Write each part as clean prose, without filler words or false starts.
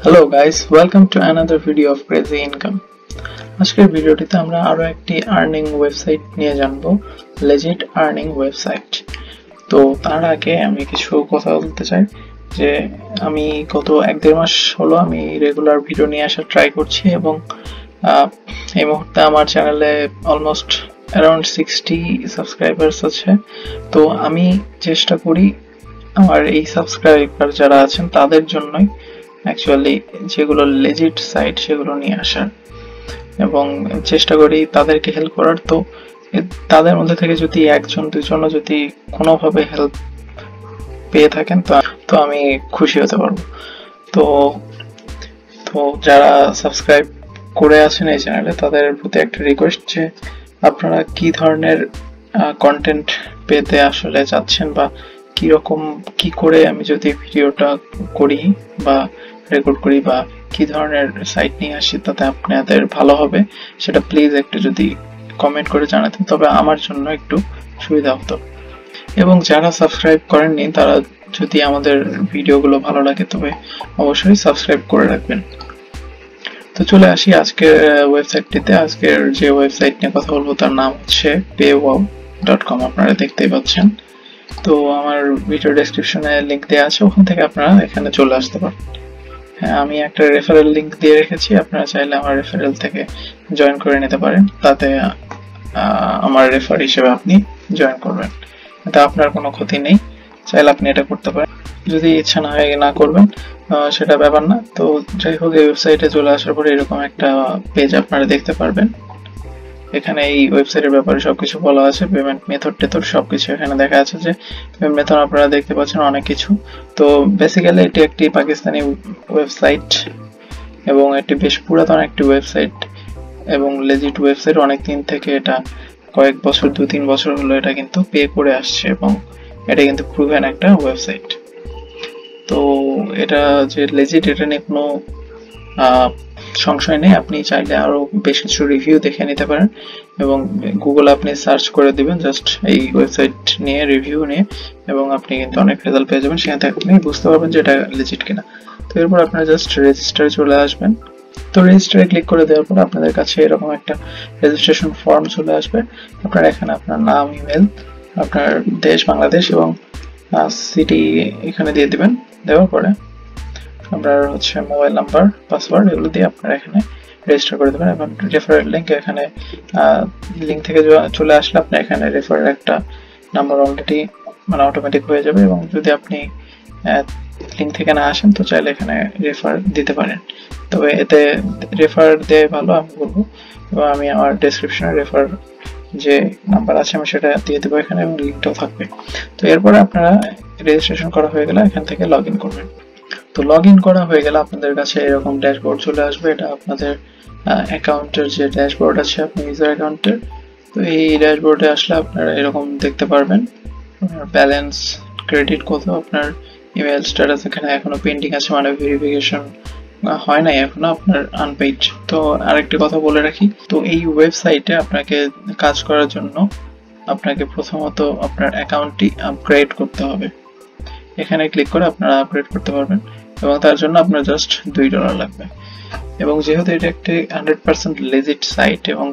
Hello guys, welcome to another video of Crazy Income. আজকের ভিডিওটিতে আমরা আরো একটি আর্নিং ওয়েবসাইট নিয়ে জানবো, লেজিট আর্নিং ওয়েবসাইট। তো তার আগে আমি কিছু কথা বলতে চাই যে আমি গত 1-1.5 মাস হলো আমি রেগুলার ভিডিও নিয়ে আসা ট্রাই করছি এবং এই মুহূর্তে আমার চ্যানেলে অলমোস্ট অ্যারাউন্ড 60 সাবস্ক্রাইবার্স আছে। তো আমি চেষ্টা করি আমার এই সাবস্ক্রাইবার যারা আছেন তাদের জন্যই অ্যাকচুয়ালি যেগুলো লেজিট সাইট সেগুলো নিয়ে আসার এবং চেষ্টা করি তাদেরকে হেল্প করার। তো তাদের মধ্যে থেকে যদি একজন দুজনও যদি কোনোভাবে হেল্প পেয়ে থাকেন তো আমি খুশি হতে পারবো। তো তো যারা সাবস্ক্রাইব করে আছেন এই চ্যানেলে তাদের প্রতি একটা রিকোয়েস্ট যে আপনারা কি ধরনের কন্টেন্ট পেতে আসলে চাচ্ছেন বা কিরকম কি করে আমি যদি ভিডিওটা করি বা রেকর্ড করি বা কি ধরনের সাইট নিয়ে আসি তাতে আপনাদের ভালো হবে সেটা প্লিজ একটু যদি কমেন্ট করে জানাতেন তবে আমার জন্য একটু সুবিধা হতো। এবং যারা সাবস্ক্রাইব করেননি তারা যদি আমাদের ভিডিওগুলো ভালো লাগে তবে অবশ্যই সাবস্ক্রাইব করে রাখবেন। তো চলে আসি আজকের ওয়েবসাইটটিতে। আজকের যে ওয়েবসাইট নিয়ে কথা বলবো তার নাম হচ্ছে paywow.com। আপনারা দেখতেই পাচ্ছেন। তো আমার ভিডিও ডেসক্রিপশনে লিংক দেওয়া আছে, ওখান থেকে আপনারা এখানে চলে আসতে পারেন। হ্যাঁ, আমি একটা রেফারেল লিংক দিয়ে রেখেছি, আপনারা চাইলে আমার রেফারেল থেকে জয়েন করে নিতে পারেন, তাতে আমার রেফার হিসেবে আপনি জয়েন করবেন, এতে আপনার কোনো ক্ষতি নেই, চাইলে আপনি এটা করতে পারেন। যদি ইচ্ছা না হয় না করবেন সেটা ব্যাপার না। তো যাই হোক, এই ওয়েবসাইটে চলে আসার পরে এরকম একটা পেজ আপনারা দেখতে পারবেন। এখানে এই ওয়েবসাইটের ব্যাপারে সবকিছু বলা আছে, পেমেন্ট মেথড টেথড সবকিছু এখানে দেখা আছে। যে পেমেন্ট মেথড আপনারা দেখতে পাচ্ছেন অনেক কিছু। তো বেসিক্যালি এটি একটি পাকিস্তানি ওয়েবসাইট এবং এটি বেশ পুরাতন একটি ওয়েবসাইট এবং লেজিট ওয়েবসাইট। অনেক দিন থেকে এটা কয়েক বছর 2-3 বছর হলো এটা কিন্তু পে করে আসছে এবং এটা কিন্তু প্রুভেন একটা ওয়েবসাইট। তো এটা যে লেজিট এটা নিয়ে কোনো সংশয় নেই, আপনি চাইলে আরো বেশ কিছু রিভিউ দেখে নিতে পারেন এবং গুগল আপনি সার্চ করে দিবেন জাস্ট এই ওয়েবসাইট নিয়ে রিভিউ নিয়ে এবং আপনি কিন্তু অনেক রেজাল্ট পেয়ে যাবেন, সেখান থেকে আপনি বুঝতে পারবেন যে এটা লেজিট কিনা। তো এরপর আপনারা জাস্ট রেজিস্টারে চলে আসবেন। তো রেজিস্টারে ক্লিক করে দেওয়ার পর আপনাদের কাছে এরকম একটা রেজিস্ট্রেশন ফর্ম চলে আসবে। আপনারা এখানে আপনার নাম, ইমেল, আপনার দেশ বাংলাদেশ এবং সিটি এখানে দিয়ে দিবেন। দেওয়ার পরে আপনার হচ্ছে মোবাইল নাম্বার, পাসওয়ার্ড এগুলো দিয়ে আপনারা এখানে রেজিস্টার করে দেবেন এবং রেফারেল লিংক এখানে লিংক থেকে চলে আসলে আপনি এখানে রেফারের একটা নাম্বার অলরেডি অটোমেটিক হয়ে যাবে এবং যদি আপনি লিংক থেকে না আসেন তো চাইলে এখানে রেফার দিতে পারেন। তবে এতে রেফার দেয় ভালো আমি বলবো এবং আমি আমার ডেসক্রিপশনে রেফার যে নাম্বার আছে আমি সেটা দিয়ে দেবো এখানে এবং লিংকটাও থাকবে। তো এরপরে আপনারা রেজিস্ট্রেশন করা হয়ে গেলে এখান থেকে লগ ইন করবেন। তো লগ ইন করা হয়ে গেলে আপনাদের কাছে এরকম ড্যাশবোর্ড চলে আসবে। এটা আপনাদের অ্যাকাউন্টের যে ড্যাশবোর্ড আছে আপনি ইউজার অ্যাকাউন্টের। তো এই ড্যাশবোর্ডে আসলে আপনারা এরকম দেখতে পারবেন আপনার ব্যালেন্স, ক্রেডিট কত, আপনার ইমেল স্ট্যাটাস এখানে এখনো পেন্ডিং আছে, মানে ভেরিফিকেশন হয় নাই এখনো, আপনার আনপেইড। তো আরেকটি কথা বলে রাখি, তো এই ওয়েবসাইটে আপনাকে কাজ করার জন্য আপনাকে প্রথমত আপনার অ্যাকাউন্টটি আপগ্রেড করতে হবে। এখানে ক্লিক করে আপনারা আপগ্রেড করতে পারবেন এবং তার জন্য আপনার জাস্ট $2 লাগবে। এবং যেহেতু এটা একটি 100% লেজিট সাইট এবং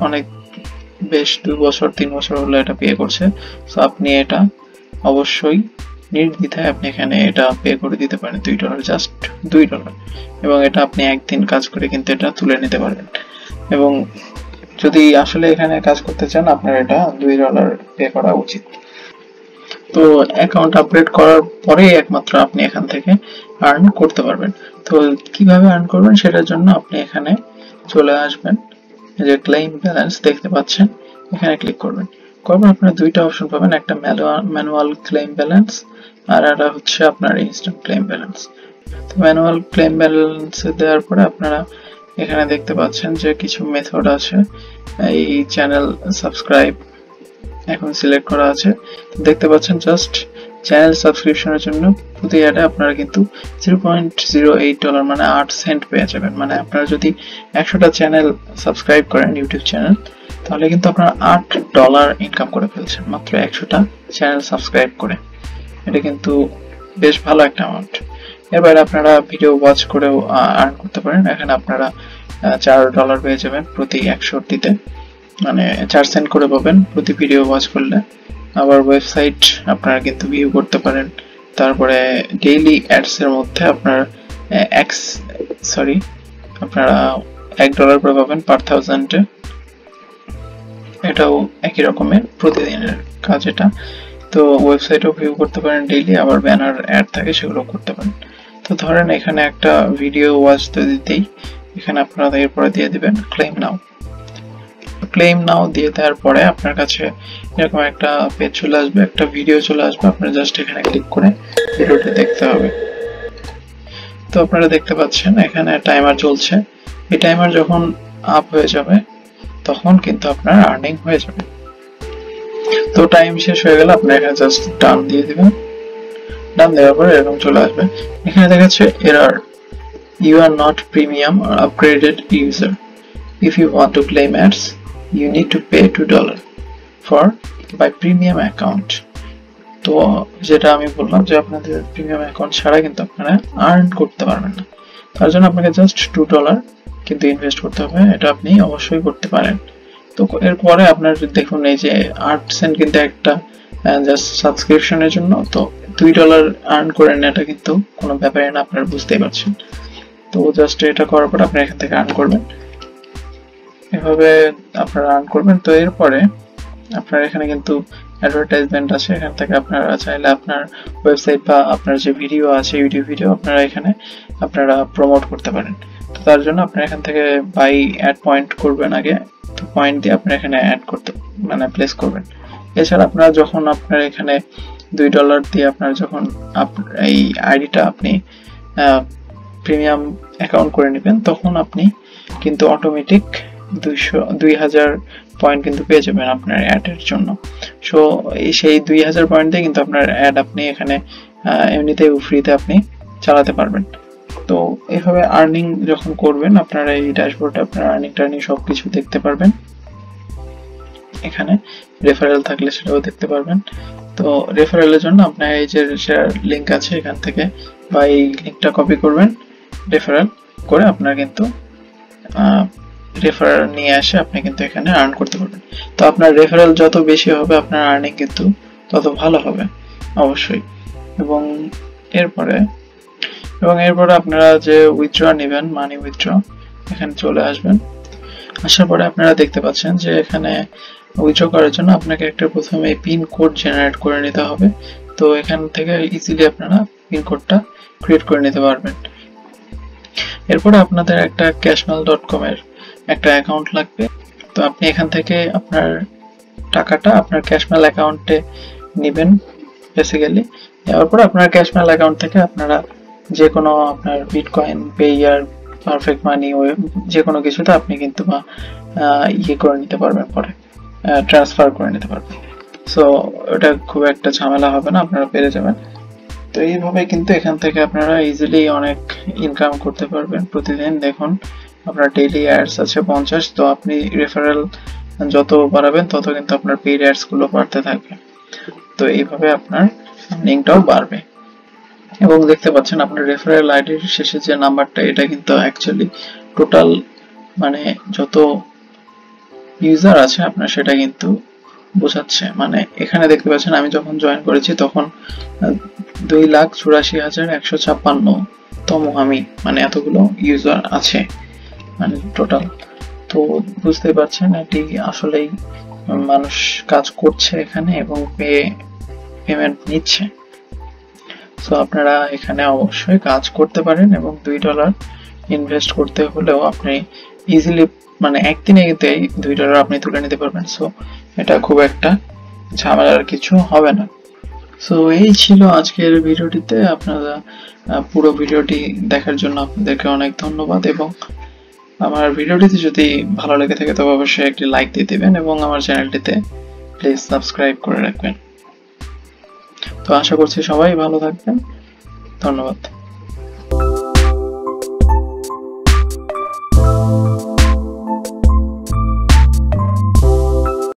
অনেক বেশ 2-3 বছর হলো এটা পে করছে, তো আপনি এটা অবশ্যই নির্দ্বিধায় আপনি এখানে এটা পে করে দিতে পারেন $2, জাস্ট $2। এবং এটা আপনি একদিন কাজ করে কিন্তু এটা তুলে নিতে পারবেন এবং যদি আসলে এখানে কাজ করতে চান আপনার এটা $2 পে করা উচিত। তো অ্যাকাউন্ট আপগ্রেড করার পরেই একমাত্র আপনি এখান থেকে আর্ন করতে পারবেন। তো কিভাবে আর্ন করবেন সেটার জন্য আপনি এখানে চলে আসবেন, যে ক্লেইম ব্যালেন্স দেখতে পাচ্ছেন এখানে ক্লিক করবেন। করবেন আপনারা দুইটা অপশন পাবেন, একটা ম্যানুয়াল ক্লেইম ব্যালেন্স আর একটা হচ্ছে আপনার ইনস্ট্যান্ট ক্লেইম ব্যালেন্স। তো ম্যানুয়াল ক্লেইম ব্যালেন্স দেওয়ার পরে আপনারা এখানে দেখতে পাচ্ছেন যে কিছু মেথড আছে। এই চ্যানেল সাবস্ক্রাইব এখন সিলেক্ট করা আছে, দেখতে পাচ্ছেন জাস্ট চ্যানেল সাবস্ক্রিপশনের জন্য প্রতি অ্যাডে আপনারা কিন্তু $0.08 মানে 8 সেন্ট পেয়ে যাবেন। মানে আপনারা যদি 100টা চ্যানেল সাবস্ক্রাইব করেন ইউটিউব চ্যানেল তাহলে কিন্তু আপনারা $8 ইনকাম করে ফেলছেন মাত্র 100টা চ্যানেল সাবস্ক্রাইব করে। এটা কিন্তু বেশ ভালো একটা অ্যামাউন্ট। এর বাইরে আপনারা ভিডিও ওয়াচ করেও আর্ন করতে পারেন। এখানে আপনারা $4 পেয়ে যাবেন প্রতি 100টিতে, মানে 4 সেন্ট করে পাবেন প্রতি ভিডিও ওয়াচ করলে। আবার ওয়েবসাইট আপনারা কিন্তু ভিউ করতে পারেন। তারপরে ডেইলি অ্যাডস এর মধ্যে আপনারা আপনারা $1 করে পাবেন পার 1000-এ। এটাও একই রকমের প্রতিদিনের কাজ এটা। তো ওয়েবসাইটও ভিউ করতে পারেন ডেইলি, আবার ব্যানার অ্যাড থাকে সেগুলো করতে পারেন। তো ধরেন এখানে একটা ভিডিও ওয়াচ তো দিতেই, এখানে আপনারা এরপরে দিয়ে দিবেন ক্লেম নাও দিয়ে দেওয়ার পরে আপনার কাছে এরকম একটা পেজ চলে আসবে, একটা ভিডিও চলে আসবে। আপনারা জাস্ট এখানে ক্লিক করে ভিডিওটি দেখতে হবে। তো আপনারা দেখতে পাচ্ছেন এখানে টাইমার চলছে। এই টাইমার যখন আপ হয়ে যাবে তখন কিন্তু আপনার আর্নিং হয়ে যাবে। তো টাইম শেষ হয়ে গেলে আপনারা এখানে জাস্ট ডান দিয়ে দিবেন। ডান দেওয়ার পরে এরকম চলে আসবে। এখানে দেখাচ্ছে error, you are not premium or upgraded user. If you want to claim ads, you need to pay $2 for by premium account. তো যেটা আমি বললাম যে আপনাদের প্রিমিয়াম অ্যাকাউন্ট ছাড়া কিন্তু আপনারা আর্ন করতে পারবেন না। তার জন্য আপনাকে জাস্ট $2 কিন্তু ইনভেস্ট করতে হবে। এটা আপনি অবশ্যই করতে পারেন। তো এরপরে আপনার দেখুন এই যে 8 সেন্ট কিন্তু একটা জাস্ট সাবস্ক্রিপশনের জন্য। তো $2 আর্ন করে নেওয়াটা কিন্তু কোনো ব্যাপারই না, আপনারা বুঝতেই পারছেন। তো জাস্ট এটা করার পর আপনি এখান থেকে আর্ন করবেন, এভাবে আপনারা আর্ন করবেন। তো এরপরে আপনার এখানে কিন্তু অ্যাডভার্টাইজমেন্ট আছে, এখান থেকে আপনারা চাইলে আপনার ওয়েবসাইট বা আপনার যে ভিডিও আছে ইউটিউব ভিডিও আপনারা এখানে আপনারা প্রমোট করতে পারেন। তো তার জন্য আপনারা এখান থেকে বাই অ্যাড পয়েন্ট করবেন আগে। তো পয়েন্ট দিয়ে আপনারা এখানে অ্যাড করতে মানে প্লেস করবেন। এছাড়া আপনারা যখন আপনার এখানে $2 দিয়ে আপনার যখন এই আইডিটা আপনি প্রিমিয়াম অ্যাকাউন্ট করে নেবেন তখন আপনি কিন্তু অটোমেটিক 2000 পয়েন্ট কিন্তু পেয়ে যাবেন আপনার অ্যাডের জন্য। সো সেই 2000 পয়েন্ট দিয়ে কিন্তু আপনার অ্যাড আপনি এখানে এমনিতেই ফ্রিতে আপনি চালাতে পারবেন। তো এইভাবে আর্নিং যখন করবেন আপনারা এই ড্যাশবোর্ডে আপনার আর্নিং টার্নিং সবকিছু দেখতে পারবেন। এখানে রেফারেল থাকলে সেটাও দেখতে পারবেন। তো রেফারেলের জন্য আপনার এই যে শেয়ার লিংক আছে এখান থেকে বা এই লিংকটা কপি করবেন, রেফারেল করে আপনার কিন্তু রেফারেল নিয়ে আসে আপনি কিন্তু এখানে আর্ন করতে পারবেন। তো আপনার রেফারেল যত বেশি হবে আপনার আর্নিং কিন্তু তত ভালো হবে অবশ্যই। এবং এরপরে আপনারা যে উইথড্র নেবেন, মানি উইথড্র, এখানে চলে আসবেন। আসার পরে আপনারা দেখতে পাচ্ছেন যে এখানে উইথড্র করার জন্য আপনাকে একটা প্রথমে পিন কোড জেনারেট করে নিতে হবে। তো এখান থেকে ইজিলি আপনারা পিন কোডটা ক্রিয়েট করে নিতে পারবেন। এরপরে আপনাদের একটা cashmail.com এর একটা অ্যাকাউন্ট লাগবে। তো আপনি এখান থেকে আপনার টাকাটা আপনার ক্যাশমেল অ্যাকাউন্টে নেবেন বেসিক্যালি। এর পর আপনার ক্যাশমেল অ্যাকাউন্ট থেকে আপনারা যে কোনো আপনার বিটকয়েন, পেয়ার, পারফেক্ট মানি, যে কোনো কিছুতে আপনি কিন্তু করে নিতে পারবেন, পরে ট্রান্সফার করে নিতে পারবেন। সো এটা খুব একটা ঝামেলা হবে না, আপনারা পেরে যাবেন। তো এইভাবে কিন্তু এখান থেকে আপনারা ইজিলি অনেক ইনকাম করতে পারবেন প্রতিদিন। দেখুন আপনার ডেইলি অ্যাডস আছে 50। তো আপনি রেফারেল যত বাড়াবেন তত কিন্তু আপনার পেইড অ্যাডস গুলো বাড়তে থাকবে। তো এইভাবে আপনার আর্নিংটাও বাড়বে। এবং দেখতে পাচ্ছেন আপনার রেফারেল আইডির শেষে যে নাম্বারটা, এটা কিন্তু অ্যাকচুয়ালি টোটাল মানে যত ইউজার আছে আপনার সেটা কিন্তু বোঝাচ্ছে। মানে এখানে দেখতে পাচ্ছেন আমি যখন জয়েন করেছি তখন 2,84,156তম আমি, মানে এতগুলো ইউজার আছে মানে টোটাল। তো বুঝতে পারছেন এটি আসলেই মানুষ কাজ করছে এখানে এবং পেমেন্ট নিচ্ছে। সো আপনারা এখানে অবশ্যই কাজ করতে পারেন এবং $2 ইনভেস্ট করতে হলেও আপনি ইজিলি মানে একদিনে কিন্তু এই $2 আপনি তুলে নিতে পারবেন। সো এটা খুব একটা ঝামেলার কিছু হবে না। সো এই ছিল আজকের ভিডিওটিতে। আপনারা পুরো ভিডিওটি দেখার জন্য আপনাদেরকে অনেক ধন্যবাদ। এবং আমার ভিডিওটিতে যদি ভালো লেগে থাকে তবে অবশ্যই একটি লাইক দিয়ে দিবেন এবং আমার চ্যানেলটিতে প্লিজ সাবস্ক্রাইব করে রাখবেন। তো আশা করছি সবাই ভালো থাকবেন। ধন্যবাদ।